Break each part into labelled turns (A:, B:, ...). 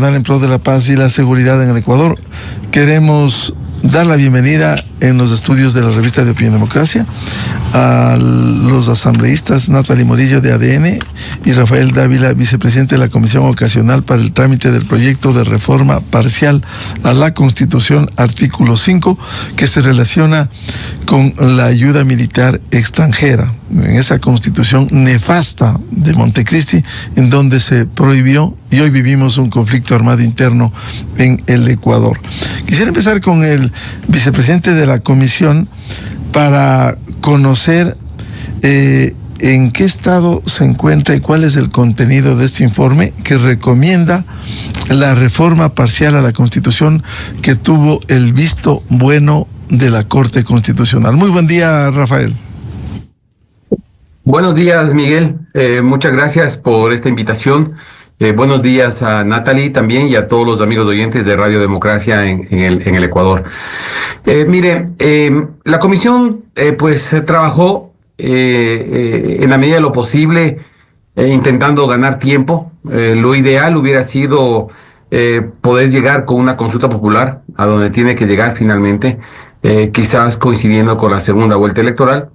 A: En pro de la paz y la seguridad en el Ecuador, queremos dar la bienvenida en los estudios de la revista de Opinión Democracia a los asambleístas Natalie Morillo de ADN y Rafael Dávila, vicepresidente de la Comisión Ocasional para el trámite del proyecto de reforma parcial a la Constitución, artículo 5, que se relaciona con la ayuda militar extranjera, en esa constitución nefasta de Montecristi, en donde se prohibió, y hoy vivimos un conflicto armado interno en el Ecuador. Quisiera empezar con el vicepresidente de la comisión para conocer en qué estado se encuentra y cuál es el contenido de este informe que recomienda la reforma parcial a la Constitución que tuvo el visto bueno de la Corte Constitucional. Muy buen día, Rafael.
B: Buenos días, Miguel. Muchas gracias por esta invitación. Buenos días a Natalie también y a todos los amigos oyentes de Radio Democracia en el Ecuador. La comisión trabajó en la medida de lo posible intentando ganar tiempo. Lo ideal hubiera sido poder llegar con una consulta popular a donde tiene que llegar finalmente, quizás coincidiendo con la segunda vuelta electoral.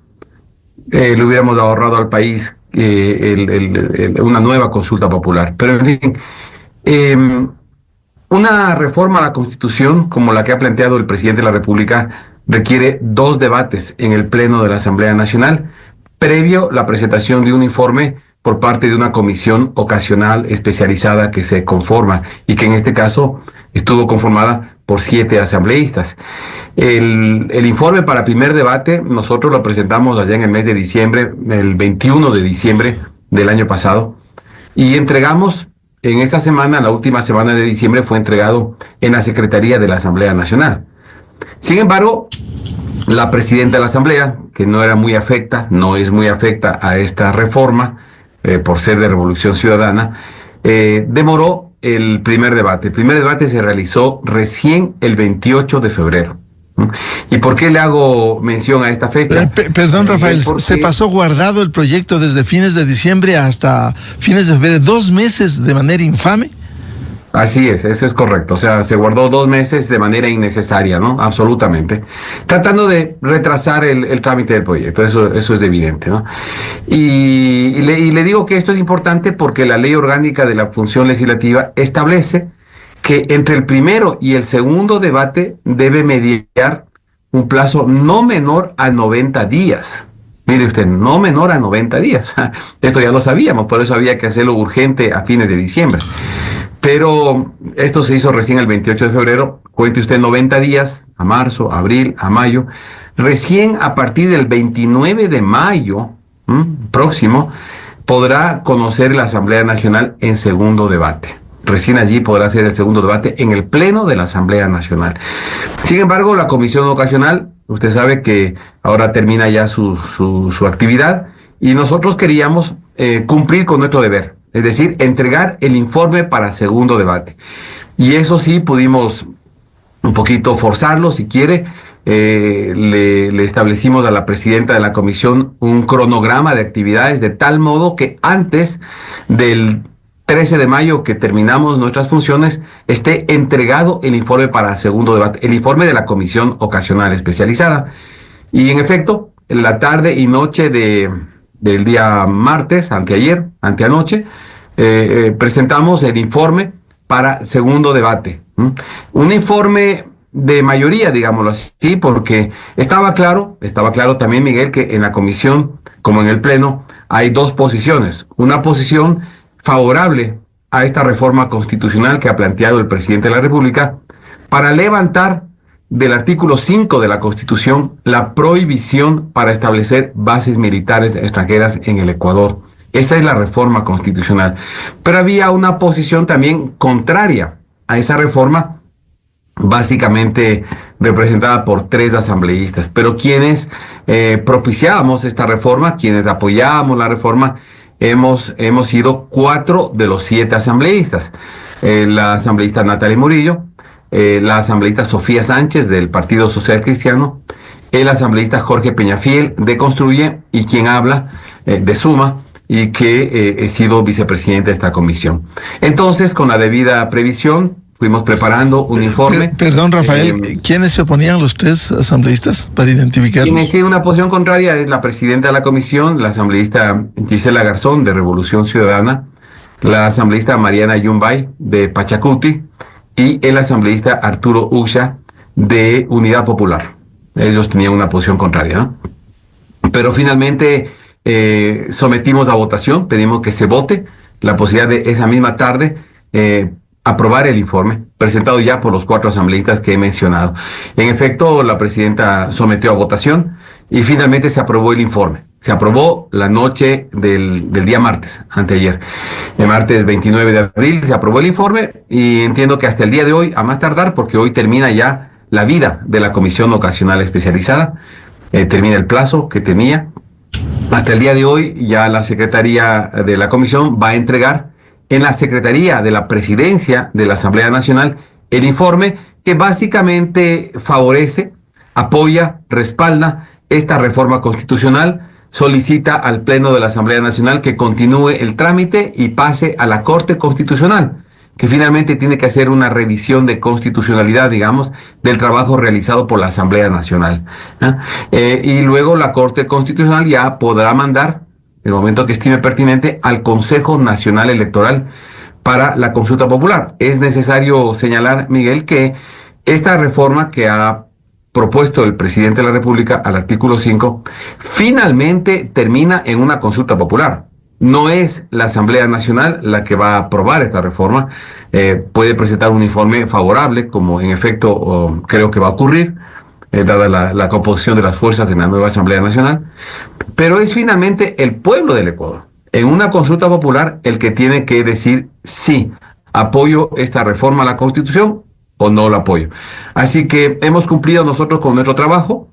B: Le hubiéramos ahorrado al país una nueva consulta popular. Pero en fin, una reforma a la Constitución como la que ha planteado el presidente de la República requiere 2 debates en el Pleno de la Asamblea Nacional, previo la presentación de un informe por parte de una comisión ocasional especializada que se conforma y que en este caso estuvo conformada por 7 asambleístas. El informe para primer debate nosotros lo presentamos allá en el mes de diciembre, el 21 de diciembre del año pasado, y entregamos en esta semana, la última semana de diciembre, fue entregado en la Secretaría de la Asamblea Nacional. Sin embargo, la presidenta de la Asamblea, que no es muy afecta a esta reforma, por ser de Revolución Ciudadana, demoró el primer debate. El primer debate se realizó recién el 28 de febrero. ¿Y por qué le hago mención a esta fecha?
A: Perdón, Rafael, se pasó guardado el proyecto desde fines de diciembre hasta fines de febrero, 2 meses de manera infame.
B: Así es, eso es correcto. O sea, se guardó 2 meses de manera innecesaria, ¿no? Absolutamente. Tratando de retrasar el trámite del proyecto, eso es evidente, ¿no? Y le digo que esto es importante porque la Ley Orgánica de la Función Legislativa establece que entre el primero y el segundo debate debe mediar un plazo no menor a 90 días. Mire usted, no menor a 90 días. Esto ya lo sabíamos, por eso había que hacerlo urgente a fines de diciembre. Pero esto se hizo recién el 28 de febrero. Cuente usted 90 días, a marzo, abril, a mayo. Recién a partir del 29 de mayo próximo podrá conocer la Asamblea Nacional en segundo debate. Recién allí podrá ser el segundo debate en el Pleno de la Asamblea Nacional. Sin embargo, la Comisión Ocasional, usted sabe que ahora termina ya su actividad y nosotros queríamos cumplir con nuestro deber, es decir, entregar el informe para segundo debate. Y eso sí, pudimos un poquito forzarlo, si quiere. Le establecimos a la presidenta de la comisión un cronograma de actividades de tal modo que antes del 13 de mayo que terminamos nuestras funciones, esté entregado el informe para segundo debate, el informe de la Comisión Ocasional Especializada. Y en efecto, en la tarde y noche del día martes, anteanoche, presentamos el informe para segundo debate. Un informe de mayoría, digámoslo así, porque estaba claro también, Miguel, que en la comisión, como en el Pleno, hay 2 posiciones. Una posición favorable a esta reforma constitucional que ha planteado el presidente de la República para levantar del artículo 5 de la Constitución la prohibición para establecer bases militares extranjeras en el Ecuador. Esa es la reforma constitucional. Pero había una posición también contraria a esa reforma, básicamente representada por 3 asambleístas. Pero quienes propiciábamos esta reforma, quienes apoyábamos la reforma, hemos sido 4 de los 7 asambleístas. La asambleísta Natalie Morillo, la asambleísta Sofía Sánchez del Partido Social Cristiano, el asambleísta Jorge Peñafiel de Construye y quien habla de Suma, y que he sido vicepresidente de esta comisión. Entonces, con la debida previsión, fuimos preparando un informe.
A: Perdón, Rafael, ¿quiénes se oponían, los tres asambleístas, para identificarlos?
B: Quien tiene una posición contraria es la presidenta de la comisión, la asambleísta Gisela Garzón, de Revolución Ciudadana, la asambleísta Mariana Yumbay, de Pachacuti, y el asambleísta Arturo Ucha, de Unidad Popular. Ellos tenían una posición contraria, ¿no? Pero finalmente sometimos a votación, pedimos que se vote la posibilidad de esa misma tarde aprobar el informe, presentado ya por los 4 asambleístas que he mencionado. En efecto, la presidenta sometió a votación y finalmente se aprobó el informe. Se aprobó la noche del día martes, anteayer. El martes 29 de abril se aprobó el informe y entiendo que hasta el día de hoy, a más tardar, porque hoy termina ya la vida de la Comisión Ocasional Especializada, termina el plazo que tenía. Hasta el día de hoy ya la Secretaría de la Comisión va a entregar en la Secretaría de la Presidencia de la Asamblea Nacional el informe que básicamente favorece, apoya, respalda esta reforma constitucional, solicita al Pleno de la Asamblea Nacional que continúe el trámite y pase a la Corte Constitucional, que finalmente tiene que hacer una revisión de constitucionalidad, digamos, del trabajo realizado por la Asamblea Nacional. Y luego la Corte Constitucional ya podrá mandar, en el momento que estime pertinente, al Consejo Nacional Electoral para la consulta popular. Es necesario señalar, Miguel, que esta reforma que ha propuesto el presidente de la República al artículo 5, finalmente termina en una consulta popular. No es la Asamblea Nacional la que va a aprobar esta reforma. Puede presentar un informe favorable, como en efecto creo que va a ocurrir, dada la composición de las fuerzas en la nueva Asamblea Nacional, pero es finalmente el pueblo del Ecuador, en una consulta popular, el que tiene que decir sí, apoyo esta reforma a la Constitución o no la apoyo. Así que hemos cumplido nosotros con nuestro trabajo.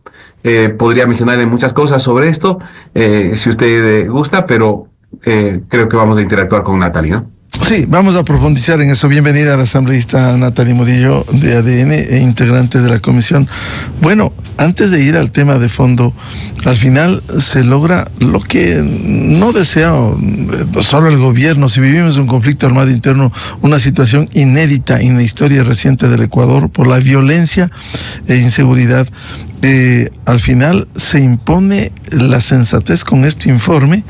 B: Podría mencionarle muchas cosas sobre esto, si usted gusta, pero creo que vamos a interactuar con Natalie, ¿no?
A: Sí, vamos a profundizar en eso. Bienvenida a la asambleísta Natalie Murillo, de ADN e integrante de la comisión. Bueno, antes de ir al tema de fondo, al final se logra lo que no desea solo el gobierno. Si vivimos un conflicto armado interno, una situación inédita en la historia reciente del Ecuador por la violencia e inseguridad, al final se impone la sensatez con este informe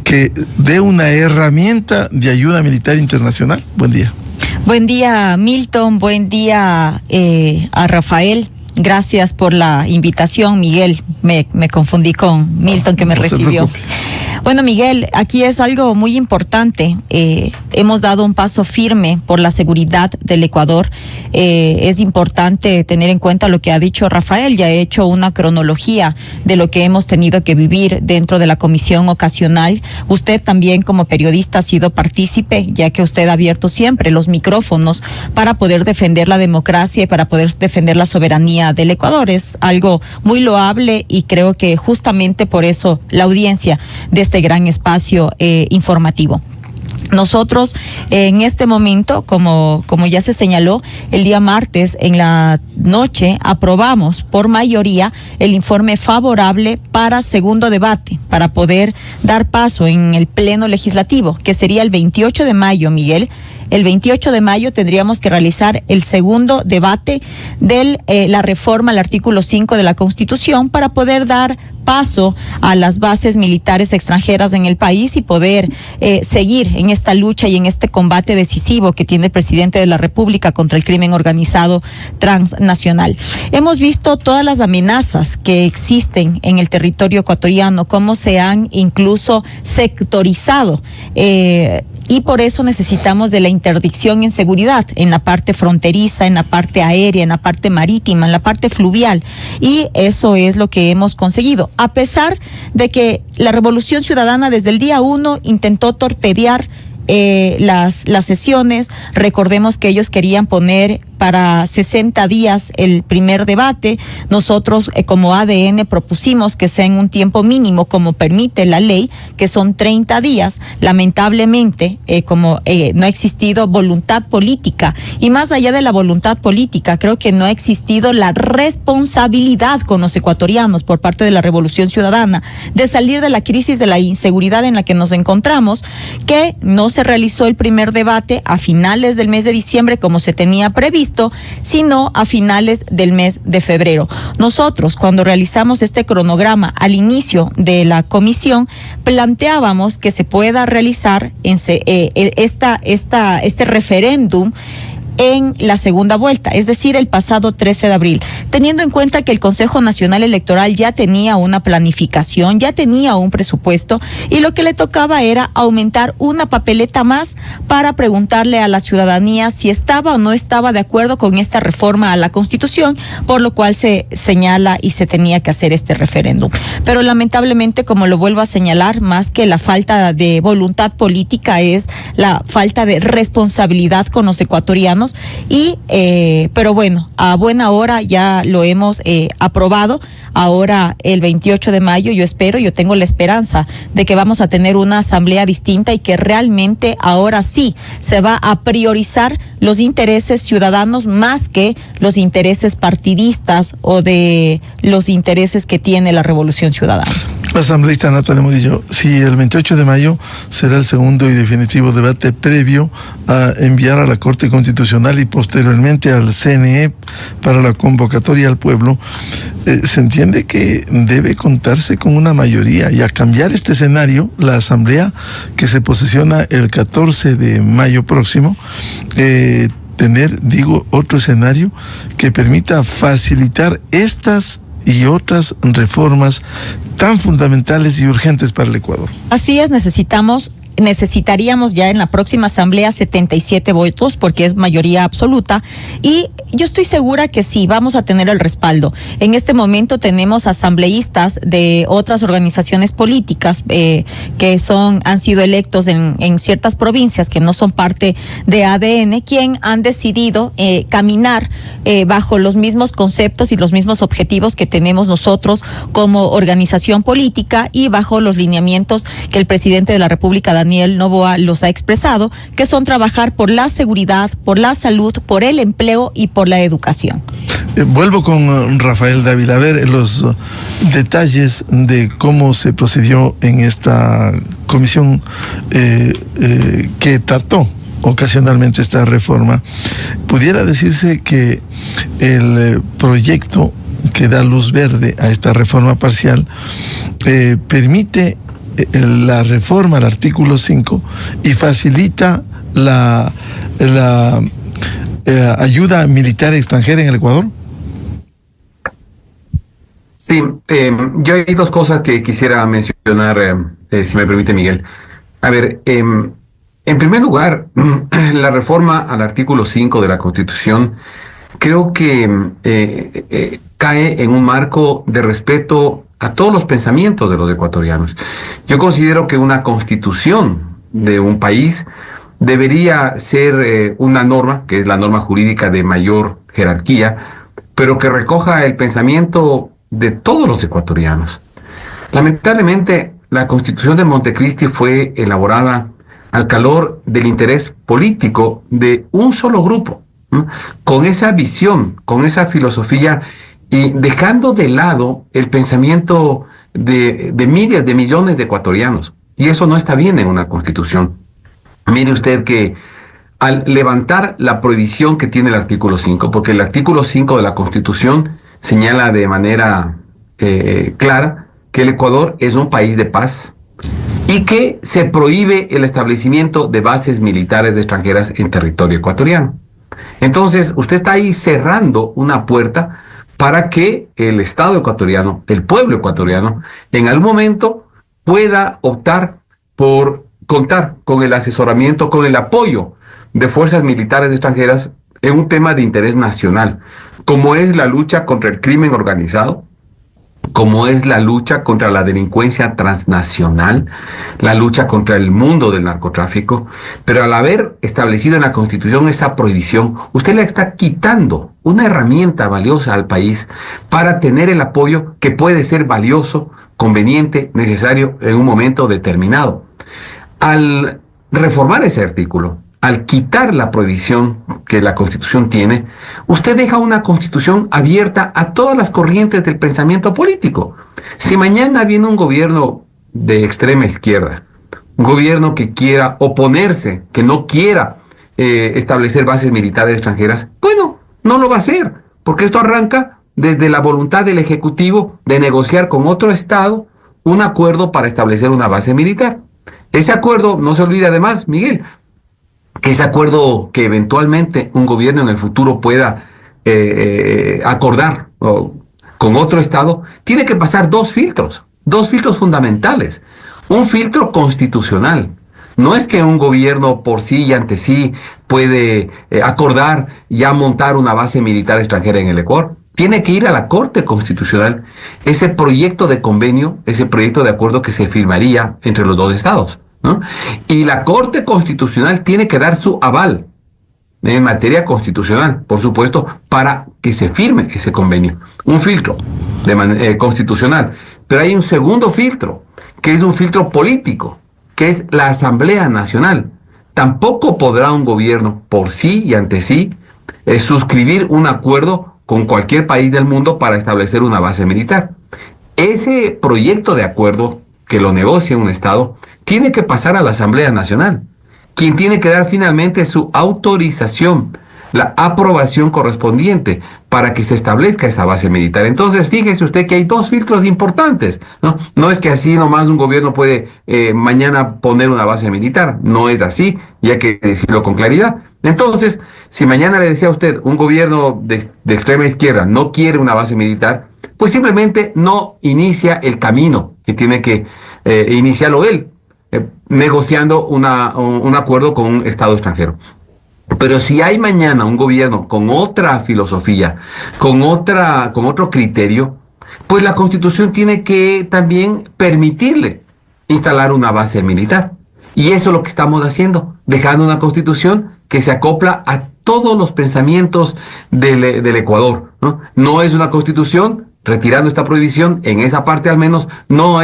A: que dé una herramienta de ayuda militar internacional. Buen día.
C: Buen día, Milton. Buen día a Rafael. Gracias por la invitación, Miguel. Me confundí con Milton, que me recibió. Bueno, Miguel, aquí es algo muy importante. Hemos dado un paso firme por la seguridad del Ecuador. Es importante tener en cuenta lo que ha dicho Rafael. Ya he hecho una cronología de lo que hemos tenido que vivir dentro de la comisión ocasional. Usted también, como periodista, ha sido partícipe, ya que usted ha abierto siempre los micrófonos para poder defender la democracia y para poder defender la soberanía del Ecuador. Es algo muy loable y creo que justamente por eso la audiencia de este gran espacio informativo. Nosotros en este momento, como ya se señaló, el día martes en la noche aprobamos por mayoría el informe favorable para segundo debate, para poder dar paso en el pleno legislativo, que sería el 28 de mayo, Miguel. El 28 de mayo tendríamos que realizar el segundo debate de la reforma al artículo 5 de la Constitución para poder dar paso a las bases militares extranjeras en el país y poder seguir en esta lucha y en este combate decisivo que tiene el presidente de la República contra el crimen organizado transnacional. Hemos visto todas las amenazas que existen en el territorio ecuatoriano, cómo se han incluso sectorizado, y por eso necesitamos de la interdicción en seguridad, en la parte fronteriza, en la parte aérea, en la parte marítima, en la parte fluvial, y eso es lo que hemos conseguido, a pesar de que la Revolución Ciudadana desde el día 1 intentó torpedear las sesiones. Recordemos que ellos querían poner para 60 días el primer debate. Nosotros como ADN propusimos que sea en un tiempo mínimo como permite la ley, que son 30 días. Lamentablemente, como no ha existido voluntad política, y más allá de la voluntad política, creo que no ha existido la responsabilidad con los ecuatorianos por parte de la Revolución Ciudadana de salir de la crisis de la inseguridad en la que nos encontramos, que no se realizó el primer debate a finales del mes de diciembre como se tenía previsto, sino a finales del mes de febrero. Nosotros, cuando realizamos este cronograma al inicio de la comisión, planteábamos que se pueda realizar este referéndum en la segunda vuelta, es decir, el pasado 13 de abril, teniendo en cuenta que el Consejo Nacional Electoral ya tenía una planificación, ya tenía un presupuesto, y lo que le tocaba era aumentar una papeleta más para preguntarle a la ciudadanía si estaba o no estaba de acuerdo con esta reforma a la Constitución, por lo cual se señala y se tenía que hacer este referéndum. Pero lamentablemente, como lo vuelvo a señalar, más que la falta de voluntad política es la falta de responsabilidad con los ecuatorianos. Pero bueno, a buena hora ya lo hemos aprobado. Ahora el 28 de mayo yo tengo la esperanza de que vamos a tener una asamblea distinta y que realmente ahora sí se va a priorizar los intereses ciudadanos más que los intereses partidistas o de los intereses que tiene la Revolución Ciudadana.
A: Asambleísta Natalia Murillo, si el 28 de mayo será el segundo y definitivo debate previo a enviar a la Corte Constitucional y posteriormente al CNE para la convocatoria al pueblo, se entiende que debe contarse con una mayoría, y a cambiar este escenario, la Asamblea que se posesiona el 14 de mayo próximo, tener, otro escenario que permita facilitar estas y otras reformas tan fundamentales y urgentes para el Ecuador.
C: Así es, necesitaríamos ya en la próxima asamblea 77 votos porque es mayoría absoluta, y yo estoy segura que sí, vamos a tener el respaldo. En este momento tenemos asambleístas de otras organizaciones políticas que han sido electos en ciertas provincias que no son parte de ADN, quien han decidido caminar bajo los mismos conceptos y los mismos objetivos que tenemos nosotros como organización política, y bajo los lineamientos que el presidente de la República, Daniel Noboa, los ha expresado, que son trabajar por la seguridad, por la salud, por el empleo y por la educación.
A: Vuelvo con Rafael Dávila a ver los detalles de cómo se procedió en esta comisión que trató ocasionalmente esta reforma. Pudiera decirse que el proyecto que da luz verde a esta reforma parcial permite la reforma al artículo 5 y facilita la ayuda militar extranjera en el Ecuador.
B: Sí, yo hay dos cosas que quisiera mencionar, si me permite, Miguel. A ver, en primer lugar, la reforma al artículo 5 de la Constitución creo que cae en un marco de respeto a todos los pensamientos de los ecuatorianos. Yo considero que una constitución de un país debería ser una norma, que es la norma jurídica de mayor jerarquía, pero que recoja el pensamiento de todos los ecuatorianos. Lamentablemente, la Constitución de Montecristi fue elaborada al calor del interés político de un solo grupo, ¿no? Con esa visión, con esa filosofía, y dejando de lado el pensamiento de miles, de millones de ecuatorianos. Y eso no está bien en una constitución. Mire usted que al levantar la prohibición que tiene el artículo 5, porque el artículo 5 de la Constitución señala de manera clara que el Ecuador es un país de paz y que se prohíbe el establecimiento de bases militares extranjeras en territorio ecuatoriano. Entonces, usted está ahí cerrando una puerta para que el Estado ecuatoriano, el pueblo ecuatoriano, en algún momento pueda optar por contar con el asesoramiento, con el apoyo de fuerzas militares extranjeras en un tema de interés nacional, como es la lucha contra el crimen organizado, como es la lucha contra la delincuencia transnacional, la lucha contra el mundo del narcotráfico, pero al haber establecido en la Constitución esa prohibición, usted le está quitando una herramienta valiosa al país para tener el apoyo que puede ser valioso, conveniente, necesario en un momento determinado. Al reformar ese artículo, al quitar la prohibición que la Constitución tiene, usted deja una Constitución abierta a todas las corrientes del pensamiento político. Si mañana viene un gobierno de extrema izquierda, un gobierno que quiera oponerse, que no quiera establecer bases militares extranjeras, bueno, no lo va a hacer, porque esto arranca desde la voluntad del Ejecutivo de negociar con otro Estado un acuerdo para establecer una base militar. Ese acuerdo, no se olvide además, Miguel, que ese acuerdo que eventualmente un gobierno en el futuro pueda acordar con otro Estado, tiene que pasar dos filtros fundamentales. Un filtro constitucional. No es que un gobierno por sí y ante sí puede acordar ya montar una base militar extranjera en el Ecuador. Tiene que ir a la Corte Constitucional ese proyecto de convenio, ese proyecto de acuerdo que se firmaría entre los dos estados, ¿no? Y la Corte Constitucional tiene que dar su aval en materia constitucional, por supuesto, para que se firme ese convenio. Un filtro constitucional. Pero hay un segundo filtro, que es un filtro político, que es la Asamblea Nacional. Tampoco podrá un gobierno por sí y ante sí suscribir un acuerdo con cualquier país del mundo para establecer una base militar. Ese proyecto de acuerdo que lo negocia un Estado tiene que pasar a la Asamblea Nacional, quien tiene que dar finalmente su autorización, la aprobación correspondiente para que se establezca esa base militar. Entonces, fíjese usted que hay dos filtros importantes, ¿no? No es que así nomás un gobierno puede mañana poner una base militar, no es así, y hay que decirlo con claridad. Entonces, si mañana le decía a usted, un gobierno de extrema izquierda no quiere una base militar, pues simplemente no inicia el camino que tiene que iniciarlo él, negociando un acuerdo con un Estado extranjero. Pero si hay mañana un gobierno con otra filosofía, con otro criterio, pues la Constitución tiene que también permitirle instalar una base militar. Y eso es lo que estamos haciendo, dejando una Constitución que se acopla a todos los pensamientos del Ecuador, ¿no? No es una Constitución, retirando esta prohibición, en esa parte al menos, no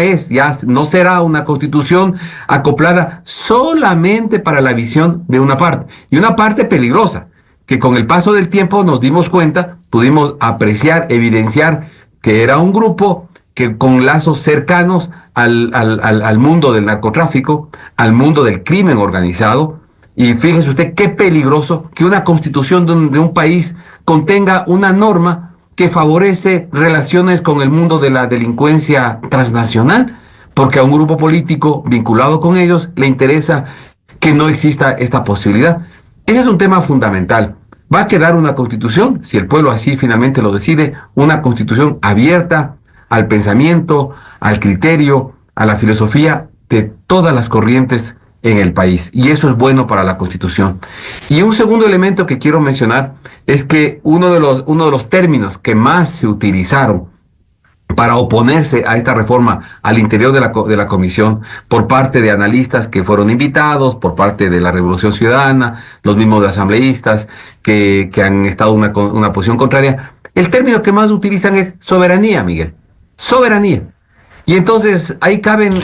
B: será una Constitución acoplada solamente para la visión de una parte, y una parte peligrosa, que con el paso del tiempo nos dimos cuenta, pudimos apreciar, evidenciar que era un grupo que con lazos cercanos al mundo del narcotráfico, al mundo del crimen organizado. Y fíjese usted qué peligroso que una Constitución de un país contenga una norma que favorece relaciones con el mundo de la delincuencia transnacional, porque a un grupo político vinculado con ellos le interesa que no exista esta posibilidad. Ese es un tema fundamental. Va a quedar una Constitución, si el pueblo así finalmente lo decide, una Constitución abierta al pensamiento, al criterio, a la filosofía de todas las corrientes en el país, y eso es bueno para la Constitución. Y un segundo elemento que quiero mencionar es que uno de los términos que más se utilizaron para oponerse a esta reforma al interior de la comisión por parte de analistas que fueron invitados, por parte de la Revolución Ciudadana, los mismos asambleístas que han estado en una posición contraria, el término que más utilizan es soberanía, Miguel. Soberanía. Y entonces ahí caben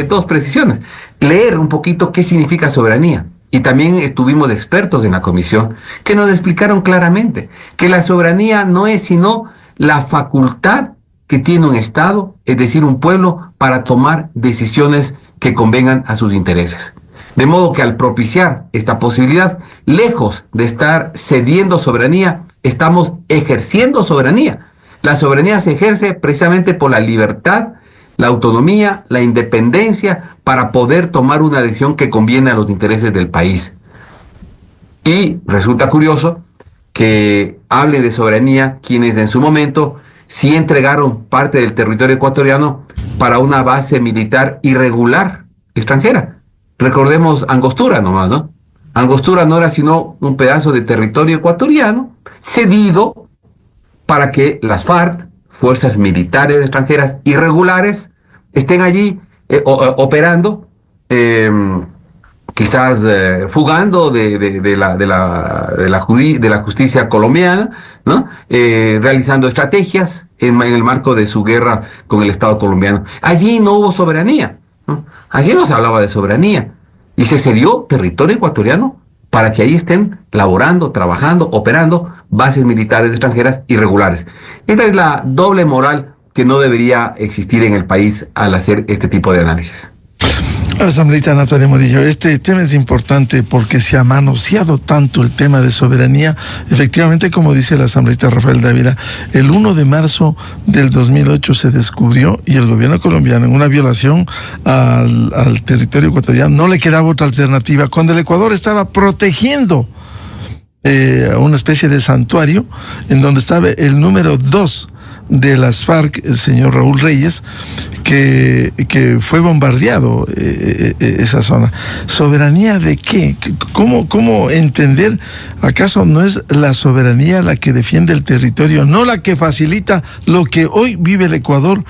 B: dos precisiones. Leer un poquito qué significa soberanía. Y también tuvimos expertos en la comisión que nos explicaron claramente que la soberanía no es sino la facultad que tiene un Estado, es decir, un pueblo, para tomar decisiones que convengan a sus intereses. De modo que al propiciar esta posibilidad, lejos de estar cediendo soberanía, estamos ejerciendo soberanía. La soberanía se ejerce precisamente por la libertad, la autonomía, la independencia, para poder tomar una decisión que conviene a los intereses del país. Y resulta curioso que hablen de soberanía quienes en su momento sí entregaron parte del territorio ecuatoriano para una base militar irregular extranjera. Recordemos Angostura nomás, ¿no? Angostura no era sino un pedazo de territorio ecuatoriano cedido para que las FARC fuerzas militares extranjeras irregulares estén allí operando, quizás fugando de la justicia colombiana, ¿no? Realizando estrategias en el marco de su guerra con el Estado colombiano. Allí no hubo soberanía, ¿no? Allí no se hablaba de soberanía y se cedió territorio ecuatoriano para que ahí estén laborando, trabajando, operando bases militares extranjeras irregulares. Esta es la doble moral que no debería existir en el país al hacer este tipo de análisis.
A: Asambleísta Natalia Murillo, este tema es importante porque se ha manoseado tanto el tema de soberanía. Efectivamente, como dice el asambleísta Rafael Dávila, el 1 de marzo del 2008 se descubrió y el gobierno colombiano, en una violación al territorio ecuatoriano, no le quedaba otra alternativa. Cuando el Ecuador estaba protegiendo una especie de santuario en donde estaba el número 2 de las FARC, el señor Raúl Reyes, que fue bombardeado esa zona. ¿Soberanía de qué? ¿Cómo entender? ¿Acaso no es la soberanía la que defiende el territorio, no la que facilita lo que hoy vive el Ecuador,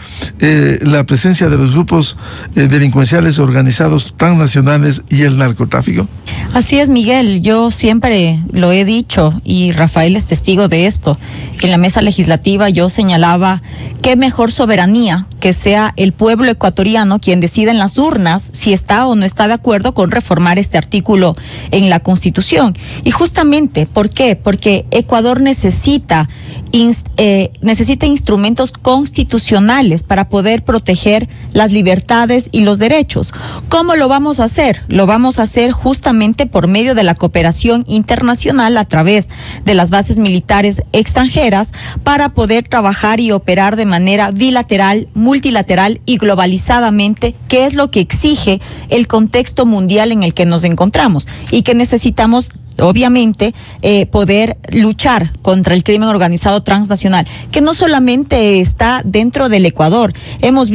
A: la presencia de los grupos delincuenciales organizados transnacionales y el narcotráfico?
C: Así es, Miguel. Yo siempre lo he dicho y Rafael es testigo de esto. En la mesa legislativa yo señalaba qué mejor soberanía que sea el pueblo ecuatoriano quien decida en las urnas si está o no está de acuerdo con reformar este artículo en la Constitución. Y justamente, ¿por qué? Porque Ecuador necesita instrumentos constitucionales para poder proteger las libertades y los derechos. ¿Cómo lo vamos a hacer? Lo vamos a hacer justamente por medio de la cooperación internacional a través de las bases militares extranjeras para poder trabajar y operar de manera bilateral, multilateral y globalizadamente, que es lo que exige el contexto mundial en el que nos encontramos y que necesitamos obviamente poder luchar contra el crimen organizado transnacional, que no solamente está dentro del Ecuador. Hemos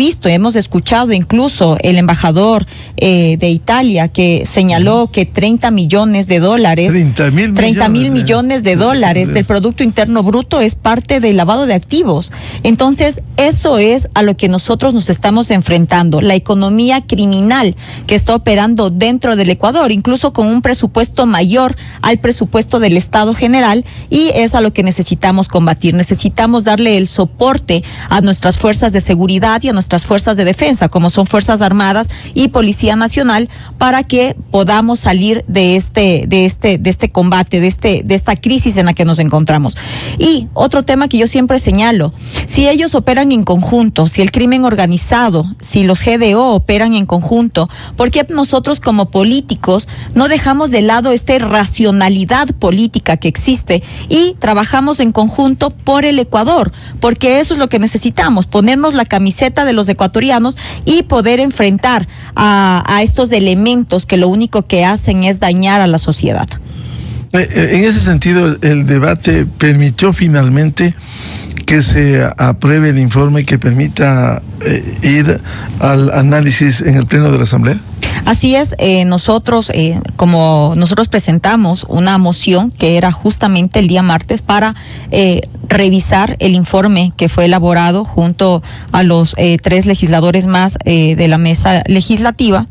C: escuchado incluso el embajador de Italia que señaló que 30 millones de dólares, 30 mil millones de dólares del Producto Interno Bruto es parte del lavado de activos. Entonces, eso es a lo que nosotros nos estamos enfrentando, la economía criminal que está operando dentro del Ecuador, incluso con un presupuesto mayor al presupuesto del Estado general, y es a lo que necesitamos combatir. Necesitamos darle el soporte a nuestras fuerzas de seguridad y a nuestras fuerzas de defensa, como son Fuerzas Armadas y Policía Nacional, para que podamos salir de este combate, de esta crisis en la que nos encontramos. Y otro tema que yo siempre señalo, si ellos operan en conjunto, si el crimen organizado, si los GDO operan en conjunto, ¿por qué nosotros como políticos no dejamos de lado esta irracionalidad política que existe y trabajamos en conjunto por el Ecuador? Porque eso es lo que necesitamos, ponernos la camiseta de los ecuatorianos y poder enfrentar a estos elementos que lo único que hacen es dañar a la sociedad.
A: En ese sentido, el debate permitió finalmente que se apruebe el informe que permita ir al análisis en el Pleno de la Asamblea.
C: Así es, nosotros presentamos una moción que era justamente el día martes para revisar el informe que fue elaborado junto a los 3 legisladores más de la mesa legislativa.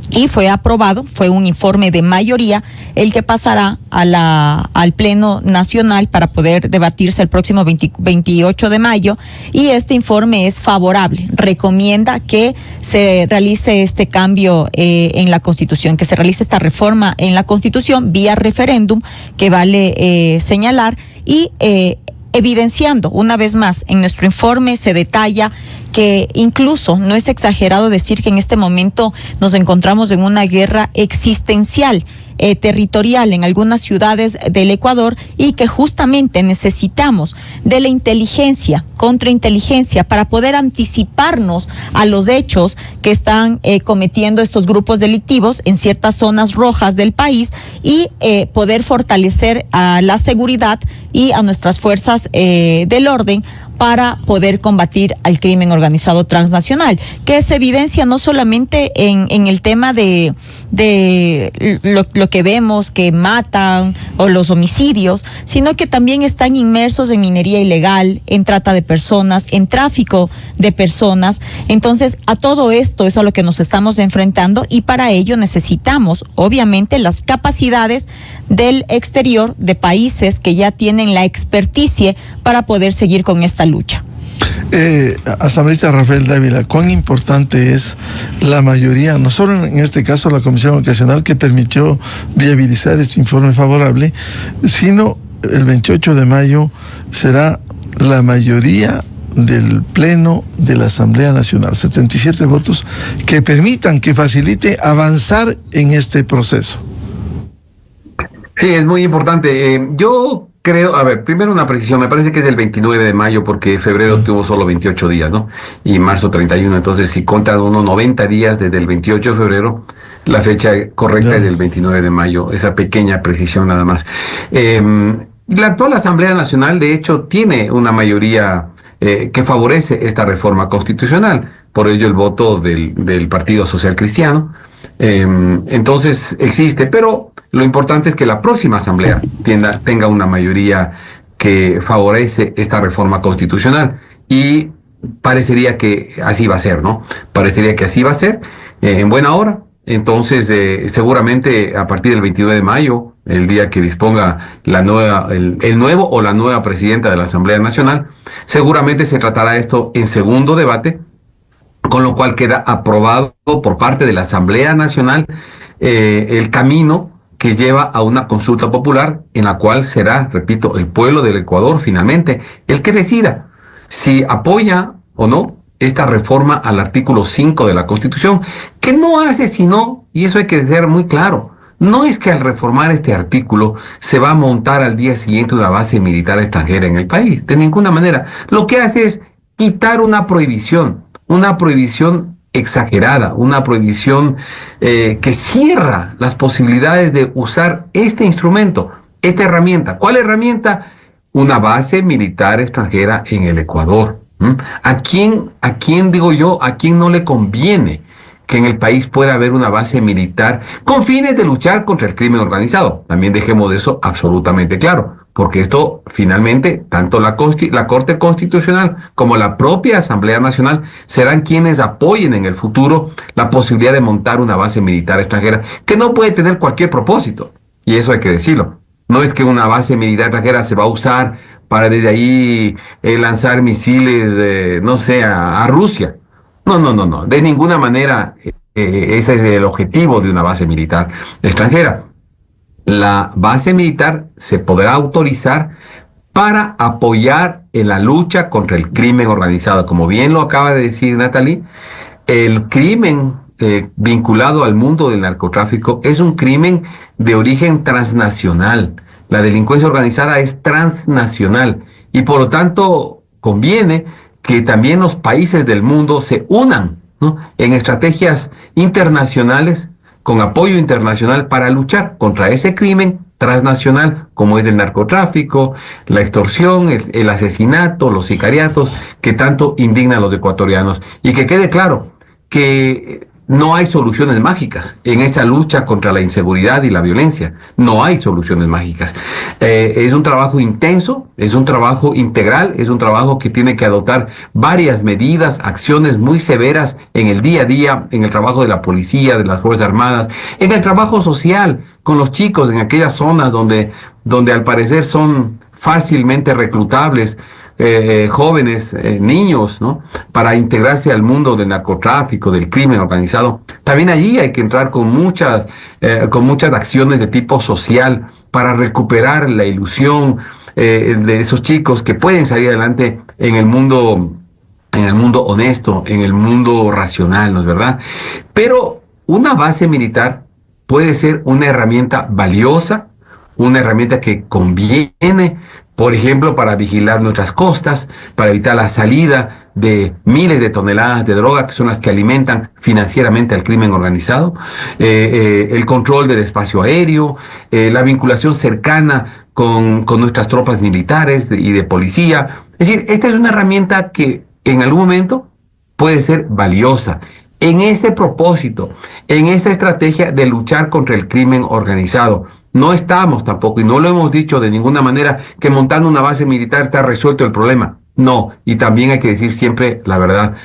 C: Y fue aprobado, fue un informe de mayoría el que pasará al Pleno Nacional para poder debatirse el próximo 28 de mayo, y este informe es favorable, recomienda que se realice este cambio en la Constitución, que se realice esta reforma en la Constitución vía referéndum, que vale señalar, y evidenciando una vez más en nuestro informe se detalla que incluso no es exagerado decir que en este momento nos encontramos en una guerra existencial territorial en algunas ciudades del Ecuador, y que justamente necesitamos de la inteligencia, contrainteligencia, para poder anticiparnos a los hechos que están cometiendo estos grupos delictivos en ciertas zonas rojas del país, y poder fortalecer a la seguridad y a nuestras fuerzas del orden para poder combatir al crimen organizado transnacional, que se evidencia no solamente en el tema de lo que vemos, que matan o los homicidios, sino que también están inmersos en minería ilegal, en trata de personas, en tráfico de personas. Entonces, a todo esto es a lo que nos estamos enfrentando, y para ello necesitamos, obviamente, las capacidades del exterior, de países que ya tienen la experticia para poder seguir con esta lucha.
A: Asambleísta Rafael Dávila, ¿cuán importante es la mayoría, no solo en este caso la Comisión Ocasional que permitió viabilizar este informe favorable, sino el 28 de mayo será la mayoría del Pleno de la Asamblea Nacional, 77 votos que permitan, que facilite avanzar en este proceso?
B: Sí, es muy importante. Yo creo, a ver, primero una precisión, me parece que es el 29 de mayo porque febrero tuvo solo 28 días, ¿no? Y marzo 31, entonces si cuentan unos 90 días desde el 28 de febrero, la fecha correcta es del 29 de mayo, esa pequeña precisión nada más. La actual Asamblea Nacional, de hecho, tiene una mayoría que favorece esta reforma constitucional, por ello el voto del Partido Social Cristiano. Entonces existe, pero lo importante es que la próxima asamblea tenga una mayoría que favorece esta reforma constitucional, y parecería que así va a ser, ¿no? Parecería que así va a ser en buena hora. Entonces seguramente a partir del 29 de mayo, el día que disponga el nuevo o la nueva presidenta de la Asamblea Nacional, seguramente se tratará esto en segundo debate, con lo cual queda aprobado por parte de la Asamblea Nacional el camino que lleva a una consulta popular en la cual será, repito, el pueblo del Ecuador finalmente el que decida si apoya o no esta reforma al artículo 5 de la Constitución, que no hace sino, y eso hay que ser muy claro, no es que al reformar este artículo se va a montar al día siguiente una base militar extranjera en el país, de ninguna manera. Lo que hace es quitar una prohibición exagerada, una prohibición que cierra las posibilidades de usar este instrumento, esta herramienta. ¿Cuál herramienta? Una base militar extranjera en el Ecuador. ¿A quién digo yo, a quién no le conviene que en el país pueda haber una base militar con fines de luchar contra el crimen organizado? También dejemos de eso absolutamente claro, porque esto finalmente, tanto la Corte Constitucional como la propia Asamblea Nacional serán quienes apoyen en el futuro la posibilidad de montar una base militar extranjera, que no puede tener cualquier propósito, y eso hay que decirlo. No es que una base militar extranjera se va a usar para desde ahí lanzar misiles, no sé, a Rusia. No, de ninguna manera ese es el objetivo de una base militar extranjera. La base militar se podrá autorizar para apoyar en la lucha contra el crimen organizado. Como bien lo acaba de decir Natalie, el crimen vinculado al mundo del narcotráfico es un crimen de origen transnacional. La delincuencia organizada es transnacional y por lo tanto conviene que también los países del mundo se unan, ¿no?, en estrategias internacionales con apoyo internacional para luchar contra ese crimen transnacional como es el narcotráfico, la extorsión, el asesinato, los sicariatos que tanto indignan a los ecuatorianos. Y que quede claro que no hay soluciones mágicas en esa lucha contra la inseguridad y la violencia. No hay soluciones mágicas. Es un trabajo intenso, es un trabajo integral, es un trabajo que tiene que adoptar varias medidas, acciones muy severas en el día a día, en el trabajo de la policía, de las Fuerzas Armadas, en el trabajo social con los chicos en aquellas zonas donde al parecer son fácilmente reclutables. Jóvenes, niños, ¿no?, para integrarse al mundo del narcotráfico, del crimen organizado. También allí hay que entrar con muchas acciones de tipo social para recuperar la ilusión de esos chicos que pueden salir adelante en el mundo honesto, en el mundo racional, ¿no es verdad? Pero una base militar puede ser una herramienta valiosa, una herramienta que conviene, por ejemplo, para vigilar nuestras costas, para evitar la salida de miles de toneladas de droga, que son las que alimentan financieramente al crimen organizado, el control del espacio aéreo, la vinculación cercana con nuestras tropas militares y de policía. Es decir, esta es una herramienta que en algún momento puede ser valiosa en ese propósito, en esa estrategia de luchar contra el crimen organizado. No estamos tampoco, y no lo hemos dicho de ninguna manera, que montando una base militar está resuelto el problema. No, y también hay que decir siempre la verdad.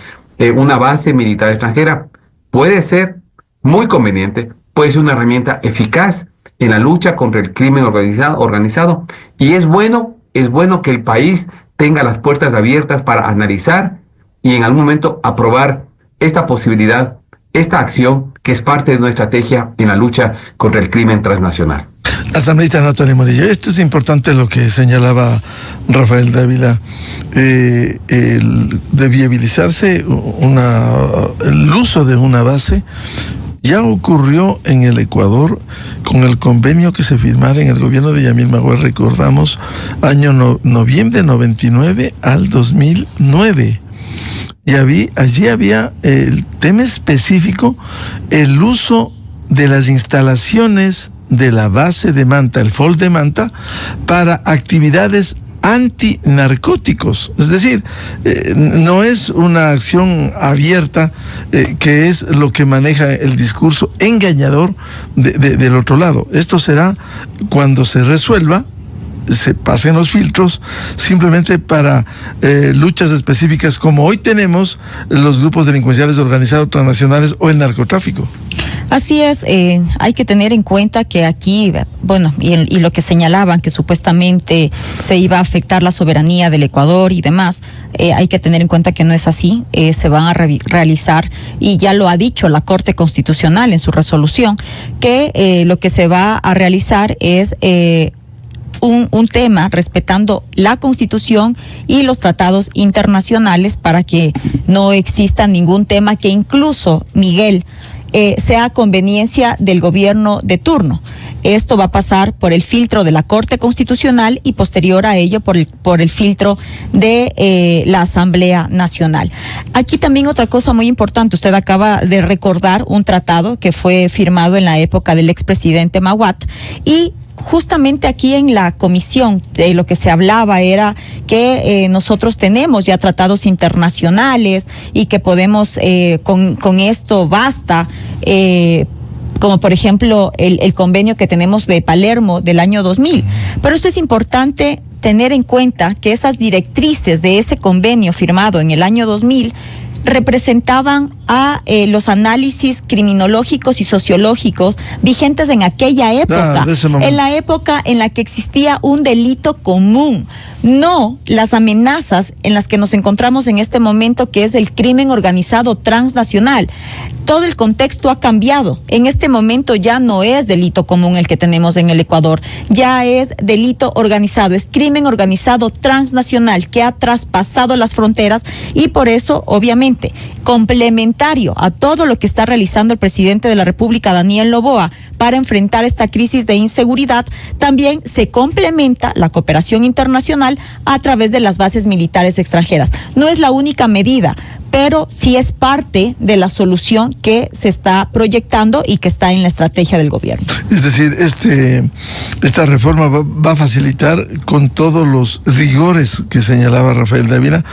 B: Una base militar extranjera puede ser muy conveniente, puede ser una herramienta eficaz en la lucha contra el crimen organizado, y es bueno que el país tenga las puertas abiertas para analizar y en algún momento aprobar esta posibilidad, esta acción que es parte de nuestra estrategia en la lucha contra el crimen transnacional.
A: Asambleísta Natalia Morillo, esto es importante lo que señalaba Rafael Dávila, de viabilizarse el uso de una base. Ya ocurrió en el Ecuador con el convenio que se firmara en el gobierno de Yamil Maguad, recordamos, año noviembre 99 al 2009. Y allí había el tema específico, el uso de las instalaciones de la base de Manta, el FOL de Manta, para actividades antinarcóticos. Es decir, no es una acción abierta, que es lo que maneja el discurso engañador del otro lado. Esto será cuando se resuelva, se pasen los filtros, simplemente para luchas específicas como hoy tenemos los grupos delincuenciales organizados transnacionales o el narcotráfico.
C: Así es, hay que tener en cuenta que aquí, bueno, y lo que señalaban, que supuestamente se iba a afectar la soberanía del Ecuador y demás, hay que tener en cuenta que no es así. Se van a realizar, y ya lo ha dicho la Corte Constitucional en su resolución, que lo que se va a realizar es un tema respetando la Constitución y los tratados internacionales, para que no exista ningún tema que incluso, Miguel, sea a conveniencia del gobierno de turno. Esto va a pasar por el filtro de la Corte Constitucional y posterior a ello por el filtro de la Asamblea Nacional. Aquí también otra cosa muy importante, usted acaba de recordar un tratado que fue firmado en la época del expresidente Maguad, y justamente aquí en la comisión de lo que se hablaba era que nosotros tenemos ya tratados internacionales y que podemos, con esto basta, como por ejemplo el convenio que tenemos de Palermo del año 2000. Pero esto es importante tener en cuenta que esas directrices de ese convenio firmado en el año 2000 representaban a los análisis criminológicos y sociológicos vigentes en aquella época, en la época en la que existía un delito común, no las amenazas en las que nos encontramos en este momento, que es el crimen organizado transnacional. Todo el contexto ha cambiado. En este momento ya no es delito común el que tenemos en el Ecuador, ya es delito organizado, es crimen organizado transnacional que ha traspasado las fronteras, y por eso, obviamente, complementario a todo lo que está realizando el presidente de la República, Daniel Noboa, para enfrentar esta crisis de inseguridad, también se complementa la cooperación internacional a través de las bases militares extranjeras. No es la única medida, pero sí es parte de la solución que se está proyectando y que está en la estrategia del gobierno.
A: Es decir, esta reforma va a facilitar, con todos los rigores que señalaba Rafael Dávila,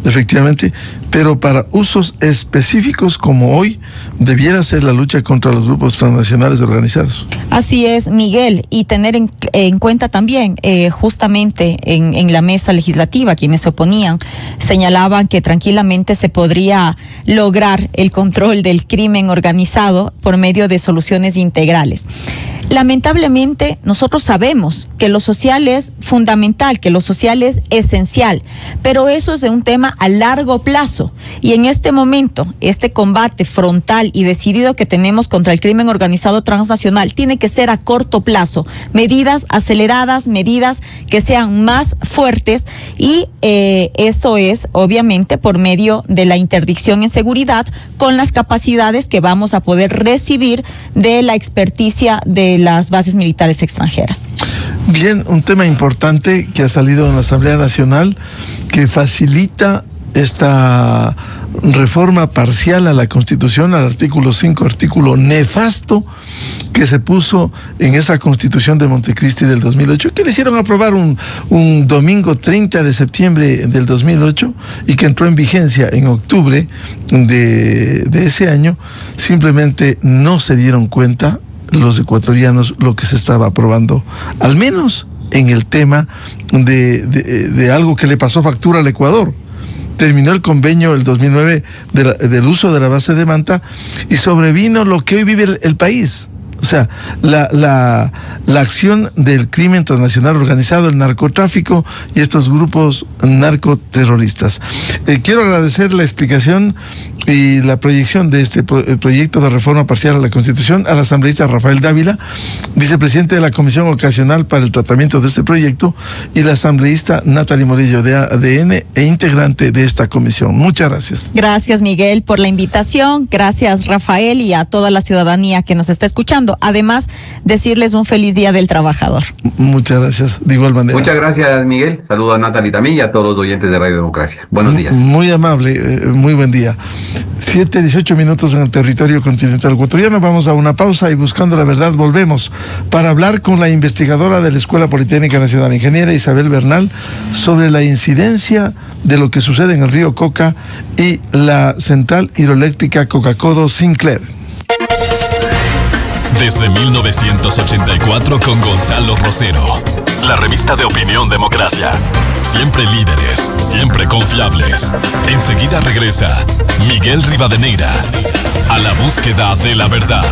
A: efectivamente, pero para usos específicos como hoy debiera ser la lucha contra los grupos transnacionales organizados.
C: Así es, Miguel, y tener en cuenta también, justamente en la mesa legislativa, quienes se oponían señalaban que tranquilamente se podría lograr el control del crimen organizado por medio de soluciones integrales. Lamentablemente, nosotros sabemos que lo social es fundamental, que lo social es esencial, pero eso es de un tema a largo plazo. Y en este momento, este combate frontal y decidido que tenemos contra el crimen organizado transnacional tiene que ser a corto plazo. Medidas aceleradas, medidas que sean más fuertes, y esto es, obviamente, por medio de la interdicción en seguridad, con las capacidades que vamos a poder recibir de la experticia de las bases militares extranjeras.
A: Bien, un tema importante que ha salido en la Asamblea Nacional, que facilita esta reforma parcial a la Constitución, al artículo 5, artículo nefasto que se puso en esa Constitución de Montecristi del 2008, que le hicieron aprobar un domingo 30 de septiembre del 2008 y que entró en vigencia en octubre de ese año. Simplemente no se dieron cuenta los ecuatorianos lo que se estaba aprobando, al menos en el tema de algo que le pasó factura al Ecuador. Terminó el convenio el 2009 del uso de la base de Manta y sobrevino lo que hoy vive el país. O sea, la acción del crimen transnacional organizado, el narcotráfico y estos grupos narcoterroristas. Quiero agradecer la explicación y la proyección de este proyecto de reforma parcial a la Constitución al asambleísta Rafael Dávila, vicepresidente de la Comisión Ocasional para el Tratamiento de este proyecto, y la asambleísta Natalie Morillo de ADN e integrante de esta comisión. Muchas gracias.
C: Gracias, Miguel, por la invitación. Gracias, Rafael, y a toda la ciudadanía que nos está escuchando. Además, decirles un feliz Día del Trabajador.
A: Muchas gracias, de igual manera.
B: Muchas gracias, Miguel. Saludo a Natalie también y a todos los oyentes de Radio Democracia. Buenos días.
A: Muy amable, muy buen día. 7:18 en el territorio continental ecuatoriano. Vamos a una pausa y buscando la verdad volvemos para hablar con la investigadora de la Escuela Politécnica Nacional, ingeniera Isabel Bernal, sobre la incidencia de lo que sucede en el río Coca y la central hidroeléctrica Coca-Codo Sinclair.
D: Desde 1984 con Gonzalo Rosero, la revista de opinión Democracia. Siempre líderes, siempre confiables. Enseguida regresa Miguel Rivadeneira a la búsqueda de la verdad.